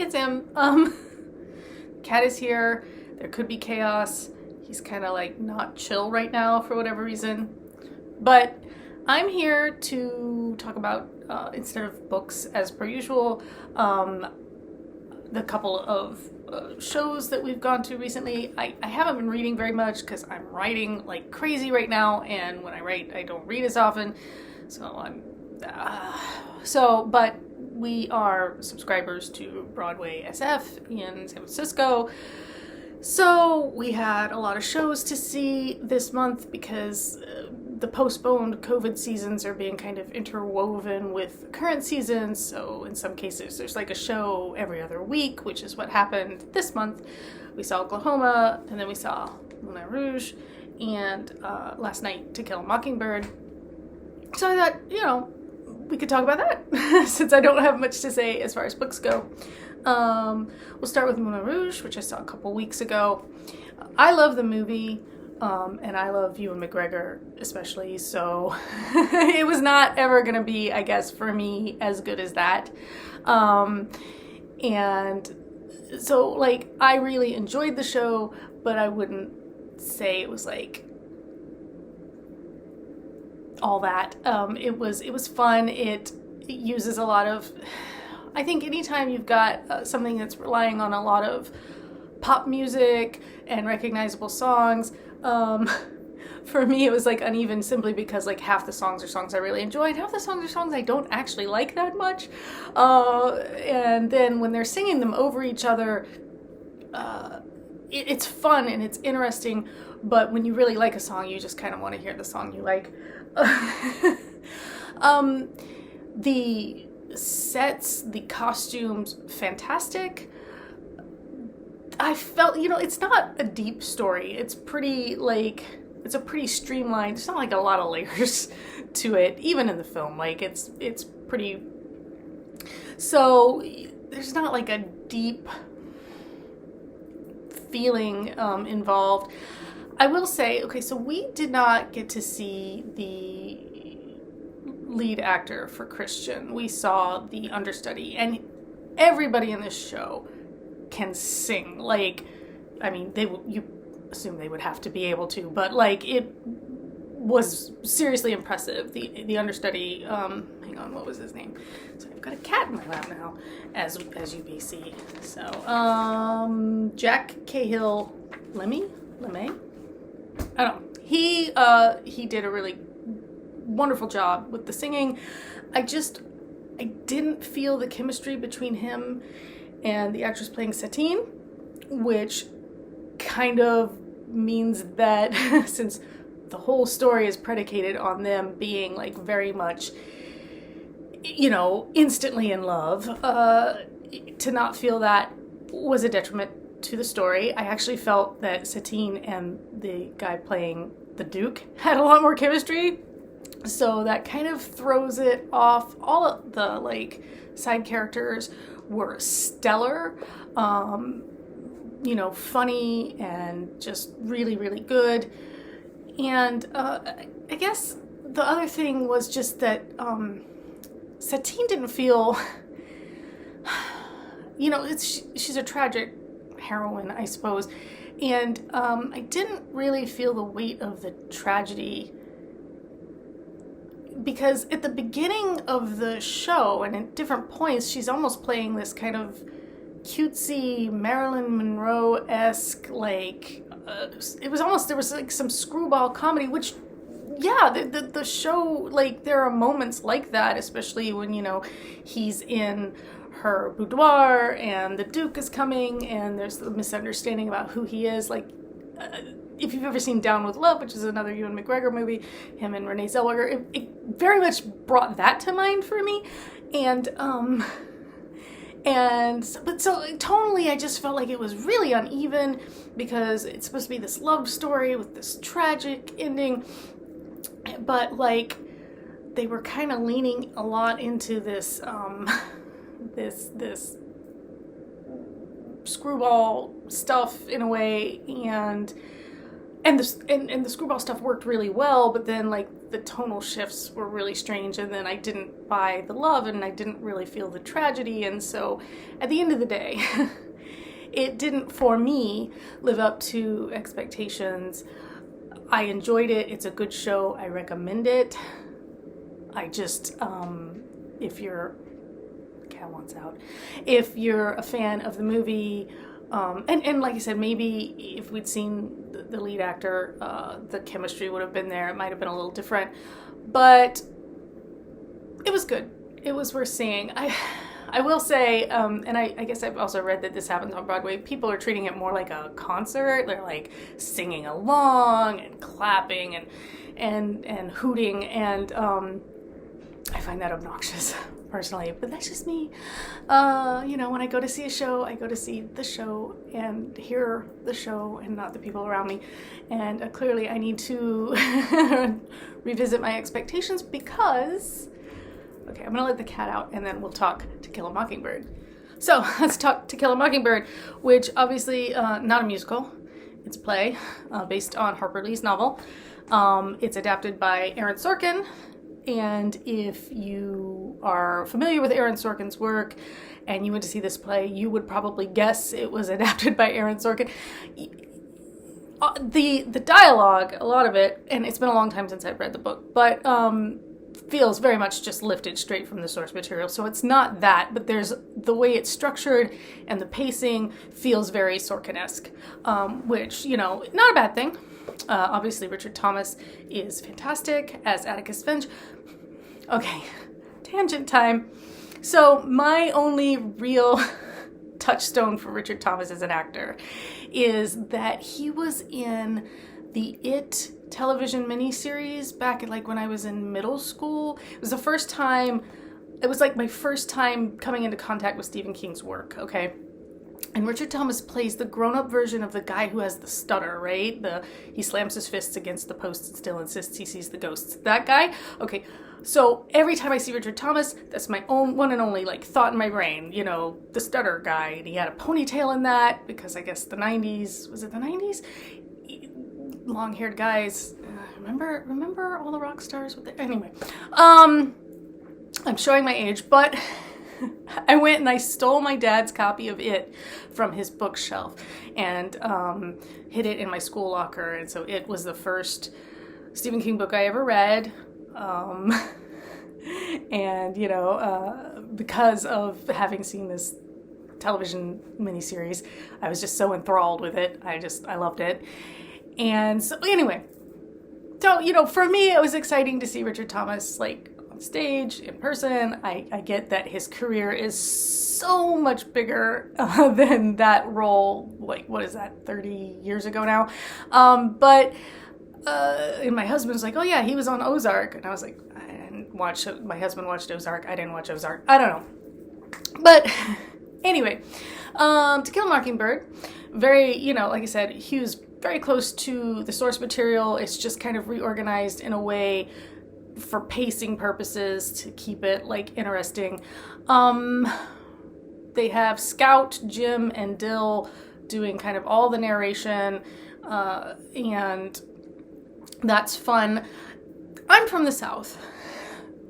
it's him. Cat is here. There could be chaos. He's kind of like not chill right now for whatever reason. But I'm here to talk about, instead of books as per usual, the couple of shows that we've gone to recently. I haven't been reading very much because I'm writing like crazy right now, and when I write, I don't read as often. But we are subscribers to Broadway SF in San Francisco. So we had a lot of shows to see this month because the postponed COVID seasons are being kind of interwoven with the current seasons. So in some cases, there's like a show every other week, which is what happened this month. We saw Oklahoma, and then we saw Moulin Rouge, and last night To Kill a Mockingbird. So I thought, we could talk about that since I don't have much to say as far as books go. We'll start with Moulin Rouge, which I saw a couple weeks ago. I love the movie, and I love Ewan McGregor especially, so it was not ever going to be, I guess, for me, as good as that. And so, like, I really enjoyed the show, but I wouldn't say it was, like, all that. It was fun. It uses a lot of... I think anytime you've got something that's relying on a lot of pop music and recognizable songs, for me it was like uneven simply because like half the songs are songs I really enjoy and half the songs are songs I don't actually like that much. And then when they're singing them over each other, it's fun and it's interesting, but when you really like a song, you just kind of want to hear the song you like. The sets, the costumes, fantastic. I felt, it's not a deep story. It's pretty, it's a pretty streamlined, there's not like a lot of layers to it, even in the film. Like, it's pretty, so there's not like a deep feeling involved. I will say, okay, so we did not get to see the lead actor for Christian. We saw the understudy, and everybody in this show can sing. Like, I mean, you assume they would have to be able to, but like, it was seriously impressive. The understudy, hang on, what was his name? So I've got a cat in my lap now, as you may see. So, Jack Cahill LeMay? I don't know. He did a really wonderful job with the singing. I didn't feel the chemistry between him and the actress playing Satine, which kind of means that since the whole story is predicated on them being like very much, instantly in love, to not feel that was a detriment to the story. I actually felt that Satine and the guy playing the Duke had a lot more chemistry. So that kind of throws it off. All of the like side characters were stellar, funny and just really, really good. And I guess the other thing was just that Satine didn't feel, she's a tragic heroine, I suppose. And I didn't really feel the weight of the tragedy, because at the beginning of the show and at different points, she's almost playing this kind of cutesy Marilyn Monroe-esque, like, there was like some screwball comedy, which, yeah, the show, like, there are moments like that, especially when, he's in her boudoir and the Duke is coming and there's the misunderstanding about who he is. Like, if you've ever seen Down with Love, which is another Ewan McGregor movie, him and Renee Zellweger, it very much brought that to mind for me. So tonally, I just felt like it was really uneven because it's supposed to be this love story with this tragic ending, but like they were kind of leaning a lot into this this screwball stuff in a way, and and the screwball stuff worked really well, but then like the tonal shifts were really strange, and then I didn't buy the love, and I didn't really feel the tragedy, and so at the end of the day, it didn't, for me, live up to expectations. I enjoyed it. It's a good show. I recommend it. I just, if you're, cat wants out. If you're a fan of the movie, and like I said, maybe if we'd seen the lead actor, the chemistry would have been there. It might have been a little different, but it was good. It was worth seeing. I will say, and I guess I've also read that this happens on Broadway, people are treating it more like a concert. They're like singing along and clapping and hooting, and I find that obnoxious personally, but that's just me. When I go to see a show, I go to see the show and hear the show and not the people around me. And clearly I need to revisit my expectations because, okay, I'm gonna let the cat out and then we'll talk To Kill a Mockingbird. So let's talk To Kill a Mockingbird, which obviously not a musical. It's a play based on Harper Lee's novel. It's adapted by Aaron Sorkin. And if you are familiar with Aaron Sorkin's work and you went to see this play, you would probably guess it was adapted by Aaron Sorkin. The dialogue, a lot of it, and it's been a long time since I've read the book, but feels very much just lifted straight from the source material. So it's not that, but there's the way it's structured and the pacing feels very Sorkin-esque, which, not a bad thing. Obviously, Richard Thomas is fantastic as Atticus Finch. Okay, tangent time. So my only real touchstone for Richard Thomas as an actor is that he was in the It television miniseries back at when I was in middle school. It was my first time coming into contact with Stephen King's work, okay? And Richard Thomas plays the grown-up version of the guy who has the stutter, right? He slams his fists against the post and still insists he sees the ghosts. That guy? Okay, so every time I see Richard Thomas, that's my own one and only thought in my brain, the stutter guy. And he had a ponytail in that because I guess the 90s, was it the 90s? Long-haired guys. Remember all the rock stars with it? Anyway, I'm showing my age, but I went and I stole my dad's copy of It from his bookshelf and hid it in my school locker. And so It was the first Stephen King book I ever read. And, because of having seen this television miniseries, I was just so enthralled with it. I loved it. And so anyway, so, for me, it was exciting to see Richard Thomas on stage, in person. I get that his career is so much bigger than that role, what is that, 30 years ago now? And my husband was like, oh yeah, he was on Ozark. And I was like, I didn't watch, my husband watched Ozark. I didn't watch Ozark. I don't know. But anyway, To Kill a Mockingbird, very, like I said, he was very close to the source material. It's just kind of reorganized in a way for pacing purposes to keep it interesting. They have Scout, Jim, and Dill doing kind of all the narration, and that's fun. I'm from the South,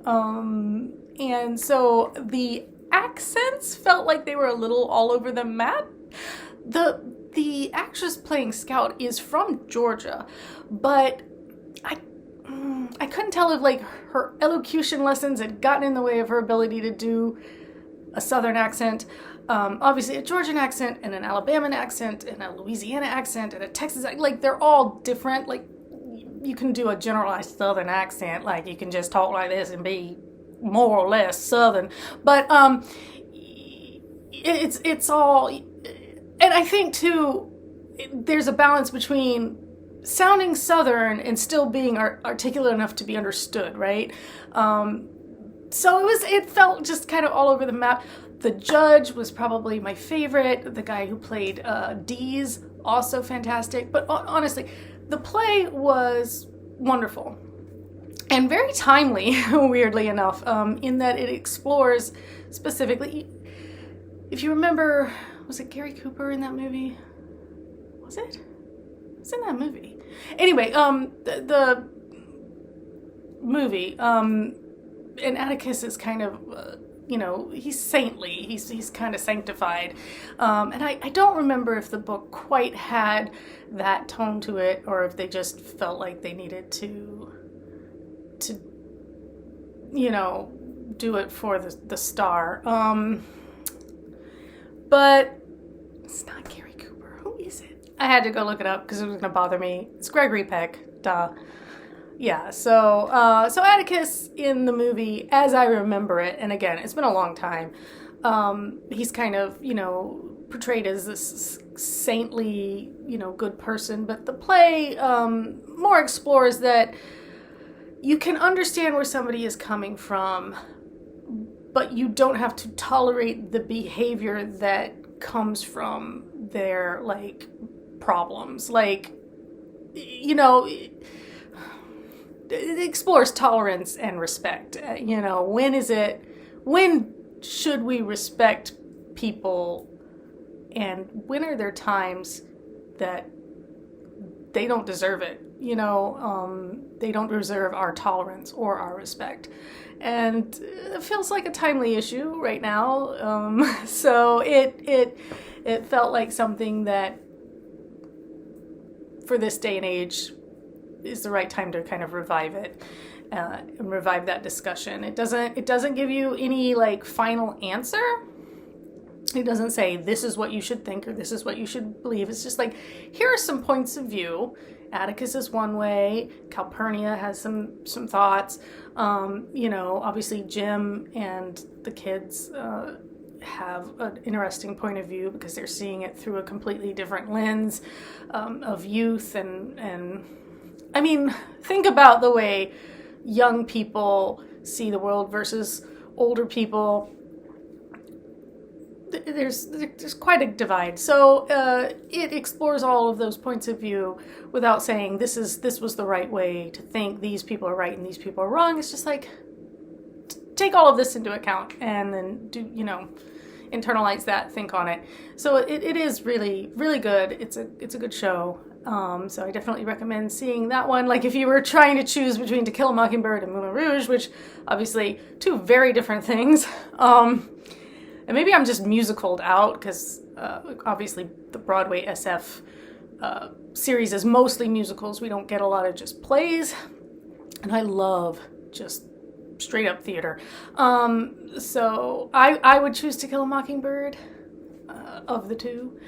and so the accents felt like they were a little all over the map. The actress playing Scout is from Georgia, but I couldn't tell if her elocution lessons had gotten in the way of her ability to do a Southern accent. Obviously a Georgian accent and an Alabama accent and a Louisiana accent and a Texas accent, they're all different. You can do a generalized Southern accent, you can just talk like this and be more or less Southern, but it's all, and I think too there's a balance between sounding Southern and still being articulate enough to be understood, right? So it felt just kind of all over the map. The judge was probably my favorite. The guy who played Dees, also fantastic. But honestly, the play was wonderful and very timely, weirdly enough, in that it explores specifically, if you remember, was it Gary Cooper in that movie? Was it? It's in that movie. Anyway, the movie, and Atticus is kind of, he's saintly. He's kind of sanctified. And I don't remember if the book quite had that tone to it, or if they just felt like they needed to do it for the star. But it's not Gary Cooper. Who is it? I had to go look it up because it was going to bother me. It's Gregory Peck. Duh. Yeah, so Atticus in the movie, as I remember it, and again, it's been a long time, he's kind of, portrayed as this saintly, good person, but the play more explores that you can understand where somebody is coming from, but you don't have to tolerate the behavior that comes from their, problems. It explores tolerance and respect. When should we respect people, and when are there times that they don't deserve it? They don't deserve our tolerance or our respect. And it feels like a timely issue right now. So it felt like something that for this day and age is the right time to kind of revive it and revive that discussion. It doesn't give you any final answer. It doesn't say this is what you should think or this is what you should believe. It's just here are some points of view. Atticus is one way. Calpurnia has some thoughts. Obviously Jim and the kids have an interesting point of view because they're seeing it through a completely different lens of youth and I mean, think about the way young people see the world versus older people. There's quite a divide. So it explores all of those points of view without saying this was the right way to think. These people are right and these people are wrong. It's just take all of this into account and then internalize that, think on it. So it is really, really good. It's a good show. So I definitely recommend seeing that one. If you were trying to choose between To Kill a Mockingbird and Moulin Rouge, which obviously two very different things. And maybe I'm just musicaled out because obviously the Broadway SF series is mostly musicals. We don't get a lot of just plays. And I love just straight up theater. So I would choose To Kill a Mockingbird of the two.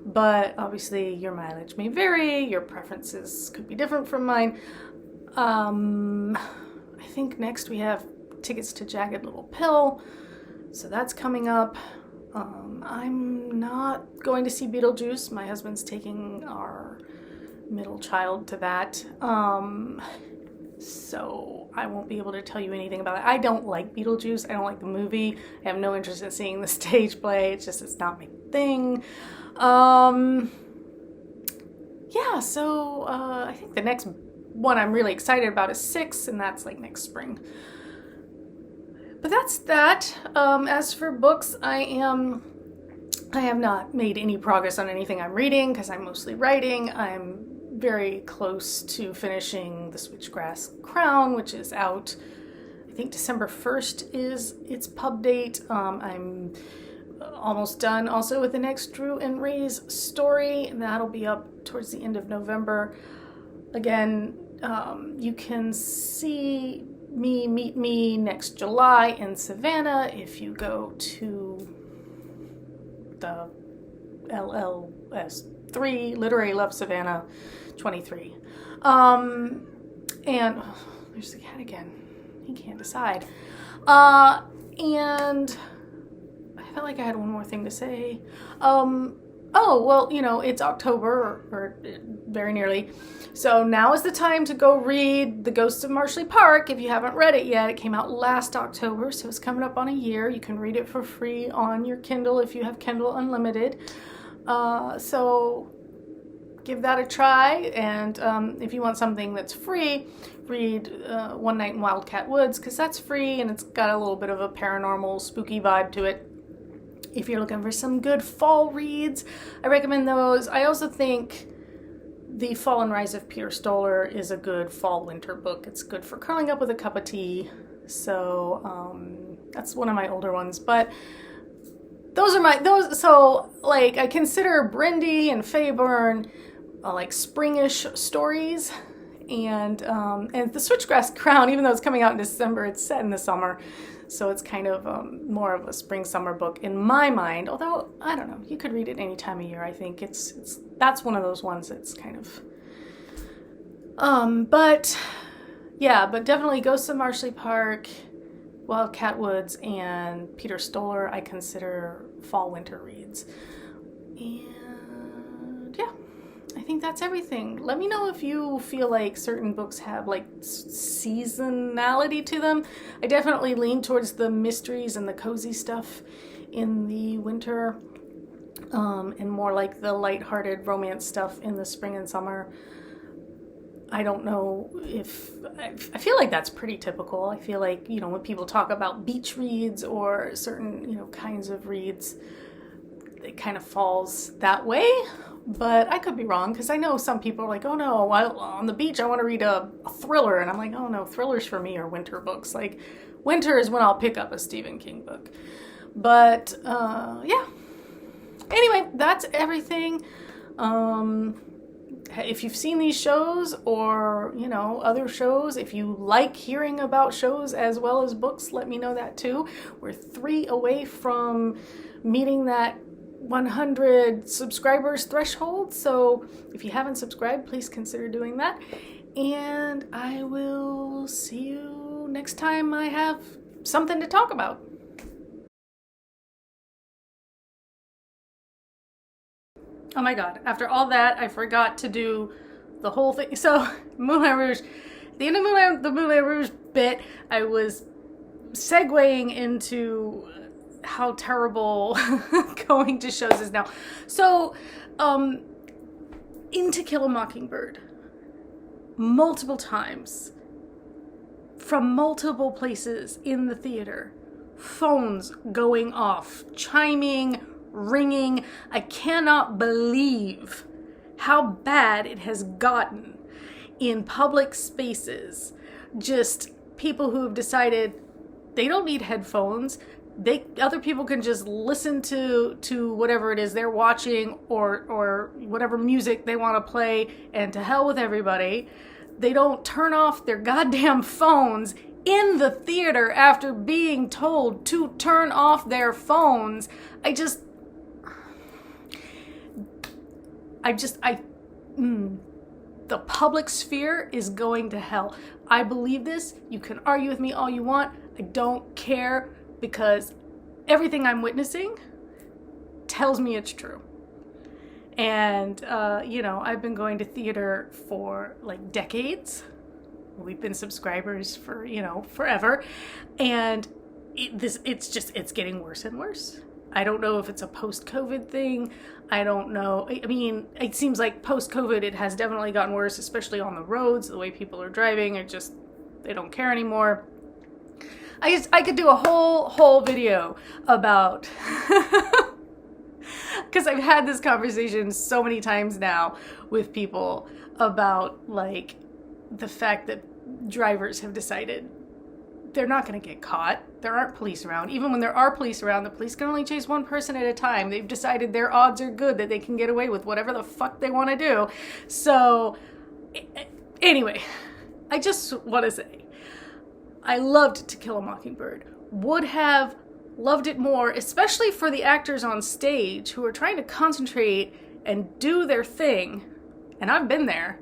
But obviously your mileage may vary. Your preferences could be different from mine. I think next we have tickets to Jagged Little Pill. So that's coming up. I'm not going to see Beetlejuice. My husband's taking our middle child to that. So I won't be able to tell you anything about it. I don't like Beetlejuice. I don't like the movie. I have no interest in seeing the stage play. It's not my thing. So I think the next one I'm really excited about is 6, and that's next spring. But that's that. As for books, I have not made any progress on anything I'm reading because I'm mostly writing. I'm very close to finishing The Switchgrass Crown, which is out, I think December 1st is its pub date. I'm almost done also with the next Drew and Ray's story. That'll be up towards the end of November. Again, you can meet me next July in Savannah if you go to the LLS3, Literary Love Savannah 23. And there's the cat again. He can't decide. And I felt like I had one more thing to say. It's October, or very nearly. So now is the time to go read The Ghosts of Marshley Park if you haven't read it yet. It came out last October, so it's coming up on a year. You can read it for free on your Kindle if you have Kindle Unlimited. So give that a try. And if you want something that's free, read One Night in Wildcat Woods, because that's free and it's got a little bit of a paranormal, spooky vibe to it. If you're looking for some good fall reads, I recommend those. I also think The Fall and Rise of Peter Stoller is a good fall-winter book. It's good for curling up with a cup of tea. So that's one of my older ones. But so like I consider Brindy and Faeburn like springish stories. And the Switchgrass Crown, even though it's coming out in December, it's set in the summer. So it's kind of more of a spring-summer book in my mind. Although, I don't know, you could read it any time of year. I think that's one of those ones that's kind of... but definitely Ghosts of Marshley Park, Wildcat Woods, and Peter Stoller I consider fall-winter reads. And yeah, I think that's everything. Let me know if you feel like certain books have like seasonality to them. I definitely lean towards the mysteries and the cozy stuff in the winter, and more like the lighthearted romance stuff in the spring and summer. I don't know if... I feel like that's pretty typical. I feel like, you know, when people talk about beach reads or certain, you know, kinds of reads, it kind of falls that way. But I could be wrong, because I know some people are like, oh no, on the beach I want to read a thriller. And I'm like, oh no, thrillers for me are winter books. Like, winter is when I'll pick up a Stephen King book. But, yeah. Anyway, that's everything. If you've seen these shows or, you know, other shows, if you like hearing about shows as well as books, let me know that too. We're 3 away from meeting that 100 subscribers threshold. So if you haven't subscribed, please consider doing that. And I will see you next time I have something to talk about. Oh my god, after all that, I forgot to do the whole thing. So, Moulin Rouge, at the end of the Moulin Rouge bit, I was segueing into how terrible going to shows is now. So, in To Kill a Mockingbird, multiple times, from multiple places in the theater, phones going off, chiming, ringing. I cannot believe how bad it has gotten in public spaces. Just people who have decided they don't need headphones. Other people can just listen to whatever it is they're watching or whatever music they want to play, and to hell with everybody. They don't turn off their goddamn phones in the theater after being told to turn off their phones. The public sphere is going to hell. I believe this. You can argue with me all you want. I don't care, because everything I'm witnessing tells me it's true. And, you know, I've been going to theater for like decades. We've been subscribers for, you know, forever. And it's getting worse and worse. I don't know if it's a post-COVID thing. I don't know. I mean, it seems like post-COVID it has definitely gotten worse, especially on the roads. The way people are driving, they don't care anymore. I could do a whole video about, because I've had this conversation so many times now with people about like the fact that drivers have decided they're not going to get caught. There aren't police around. Even when there are police around, the police can only chase one person at a time. They've decided their odds are good that they can get away with whatever the fuck they want to do. So, anyway, I just want to say, I loved To Kill a Mockingbird. Would have loved it more, especially for the actors on stage who are trying to concentrate and do their thing. And I've been there.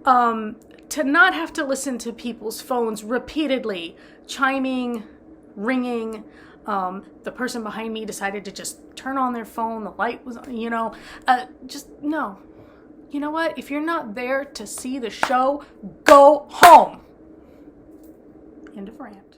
To not have to listen to people's phones repeatedly chiming, ringing. The person behind me decided to just turn on their phone. The light was on, you know. Just, no. You know what? If you're not there to see the show, go home. End of rant.